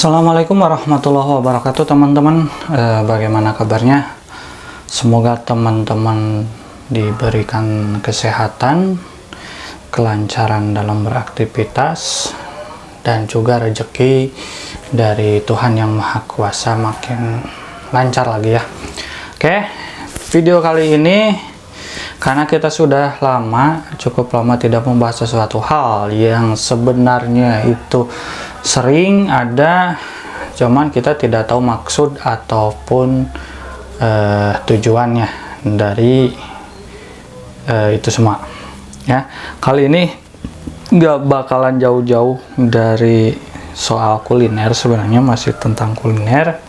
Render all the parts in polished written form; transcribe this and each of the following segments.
Assalamualaikum warahmatullahi wabarakatuh teman-teman. Bagaimana kabarnya? Semoga teman-teman diberikan kesehatan, kelancaran dalam beraktivitas, dan juga rezeki dari Tuhan Yang Maha Kuasa makin lancar lagi ya. Oke, video kali ini karena kita sudah cukup lama tidak membahas sesuatu hal yang sebenarnya itu sering ada, cuman kita tidak tahu maksud ataupun tujuannya dari itu semua ya. Kali ini nggak bakalan jauh-jauh dari soal kuliner, sebenarnya masih tentang kuliner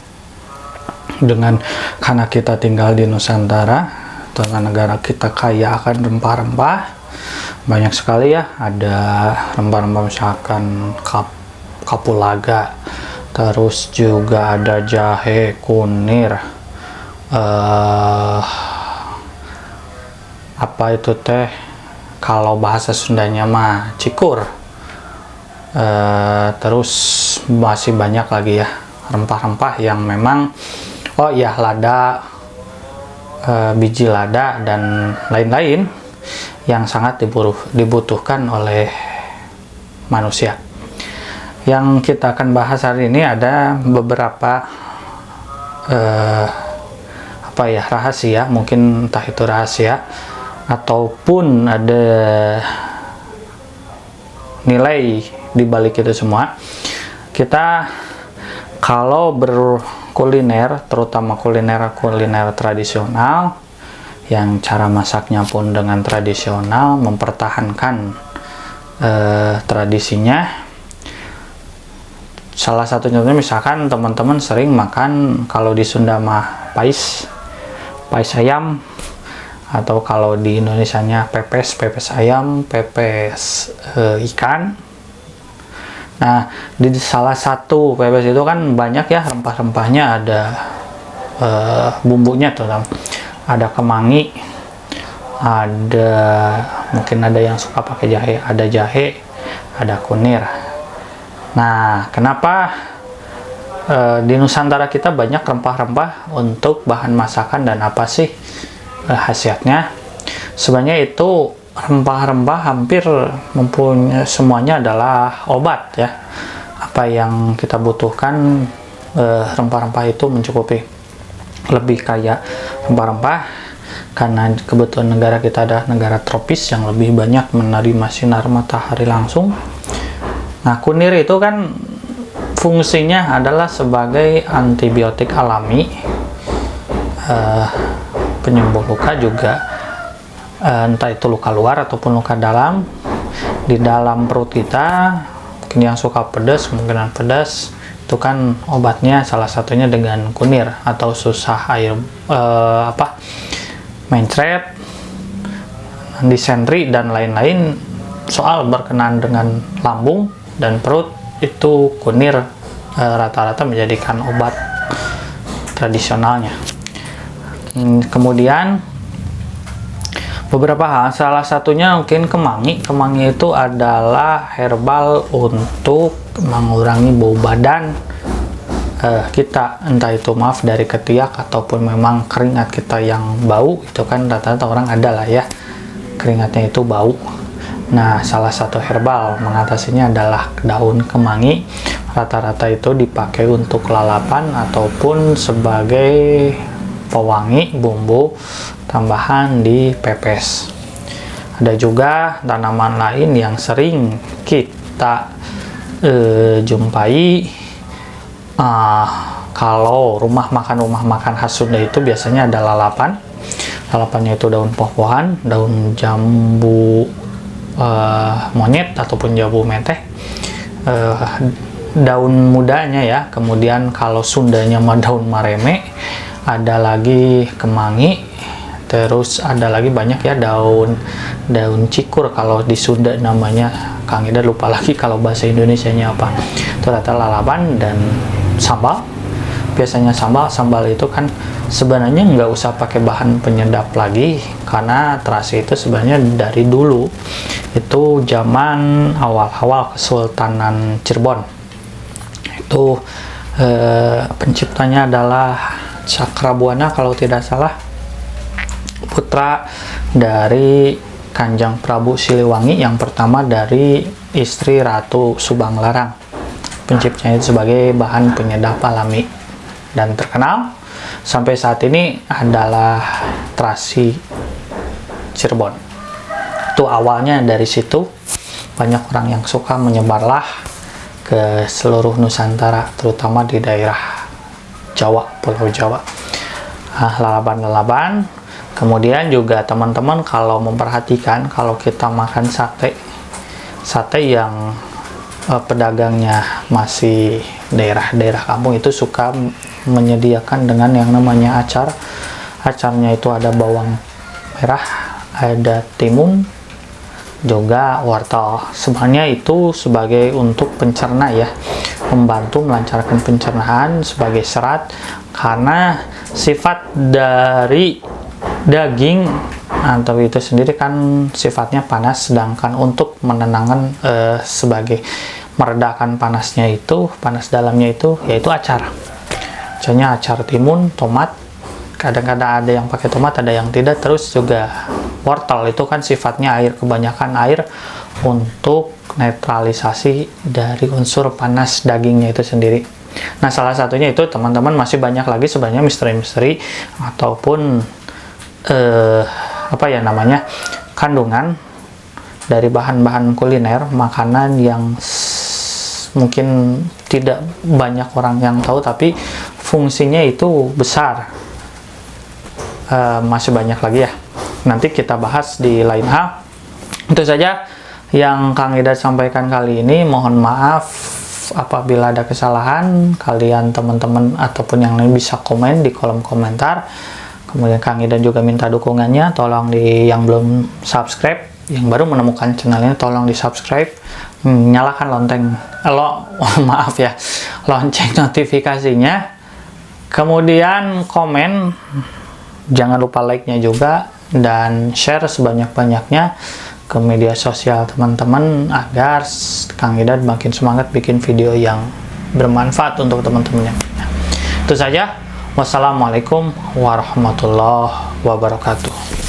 karena kita tinggal di Nusantara, dengan negara kita kaya akan rempah-rempah, banyak sekali ya, ada rempah-rempah misalkan kapulaga, terus juga ada jahe, kunir, apa itu teh, kalau bahasa Sundanya mah cikur, terus masih banyak lagi ya rempah-rempah yang memang lada, biji lada dan lain-lain yang sangat dibutuhkan oleh manusia. Yang kita akan bahas hari ini ada beberapa rahasia, mungkin entah itu rahasia ataupun ada nilai di balik itu semua. Kita kalau berkuliner, terutama kuliner tradisional, yang cara masaknya pun dengan tradisional, mempertahankan tradisinya. Salah satu contohnya misalkan teman-teman sering makan, kalau di Sunda mah pais ayam, atau kalau di Indonesianya pepes ayam, pepes ikan. Nah, di salah satu pepes itu kan banyak ya rempah-rempahnya, ada bumbunya tuh, ada kemangi, ada mungkin ada yang suka pakai jahe, ada kunir. Nah, kenapa di Nusantara kita banyak rempah-rempah untuk bahan masakan dan apa sih khasiatnya? Sebenarnya itu rempah-rempah hampir mempunyai semuanya adalah obat ya. Apa yang kita butuhkan, rempah-rempah itu mencukupi. Lebih kaya rempah-rempah karena kebetulan negara kita adalah negara tropis yang lebih banyak menerima sinar matahari langsung. Nah, kunir itu kan fungsinya adalah sebagai antibiotik alami, penyembuh luka juga, entah itu luka luar ataupun luka dalam di dalam perut kita. Mungkin yang suka pedas, kemungkinan pedas itu kan obatnya salah satunya dengan kunir, atau susah air mencret, disentri dan lain-lain soal berkenaan dengan lambung dan perut, itu kunir rata-rata menjadikan obat tradisionalnya. Kemudian beberapa hal, salah satunya mungkin kemangi itu adalah herbal untuk mengurangi bau badan kita, entah itu dari ketiak ataupun memang keringat kita yang bau. Itu kan rata-rata orang ada lah ya, keringatnya itu bau. Nah, salah satu herbal mengatasinya adalah daun kemangi. Rata-rata itu dipakai untuk lalapan ataupun sebagai pewangi bumbu tambahan di pepes. Ada juga tanaman lain yang sering kita jumpai kalau rumah makan khas Sunda itu biasanya ada lalapan. Lalapannya itu daun poh-pohan, daun jambu monyet ataupun jambu menteh, daun mudanya ya. Kemudian kalau Sundanya mah daun mareme, ada lagi kemangi, terus ada lagi banyak ya daun cikur kalau di Sunda namanya. Kang Ida lupa lagi kalau bahasa Indonesianya apa. Itu rata lalapan dan sambal. Biasanya sambal itu kan sebenarnya nggak usah pakai bahan penyedap lagi, karena terasi itu sebenarnya dari dulu itu zaman awal-awal Kesultanan Cirebon Itu penciptanya adalah Cakrabuana kalau tidak salah, putra dari Kanjeng Prabu Siliwangi yang pertama dari istri Ratu Subanglarang. Penciptanya itu sebagai bahan penyedap alami dan terkenal sampai saat ini adalah terasi Cirebon. Itu awalnya dari situ, banyak orang yang suka menyebarlah ke seluruh Nusantara, terutama di daerah Jawa, Pulau Jawa. Lalaban-lalaban. Kemudian juga teman-teman kalau memperhatikan, kalau kita makan sate yang pedagangnya masih daerah-daerah kampung itu suka menyediakan dengan yang namanya acar. Acarnya itu ada bawang merah, ada timun, juga wortel. Sebenarnya itu sebagai untuk pencerna ya, membantu melancarkan pencernaan sebagai serat, karena sifat dari daging atau itu sendiri kan sifatnya panas, sedangkan untuk menenangkan sebagai meredakan panasnya itu, panas dalamnya itu yaitu acar. Contohnya acar timun, tomat, kadang-kadang ada yang pakai tomat, ada yang tidak. Terus juga wortel itu kan sifatnya air, kebanyakan air untuk netralisasi dari unsur panas dagingnya itu sendiri. Nah, salah satunya itu teman-teman, masih banyak lagi sebenarnya misteri-misteri ataupun kandungan dari bahan-bahan kuliner makanan yang mungkin tidak banyak orang yang tahu, tapi fungsinya itu besar. Masih banyak lagi ya, nanti kita bahas di lain hal. Itu saja yang Kang Idat sampaikan kali ini. Mohon maaf apabila ada kesalahan. Kalian teman-teman ataupun yang lain bisa komen di kolom komentar. Kemudian Kang Idan juga minta dukungannya, tolong yang belum subscribe, yang baru menemukan channel ini tolong di subscribe, nyalakan lonceng notifikasinya, kemudian komen, jangan lupa like-nya juga, dan share sebanyak-banyaknya ke media sosial teman-teman agar Kang Idan makin semangat bikin video yang bermanfaat untuk teman-temannya. Itu saja. Wassalamualaikum warahmatullahi wabarakatuh.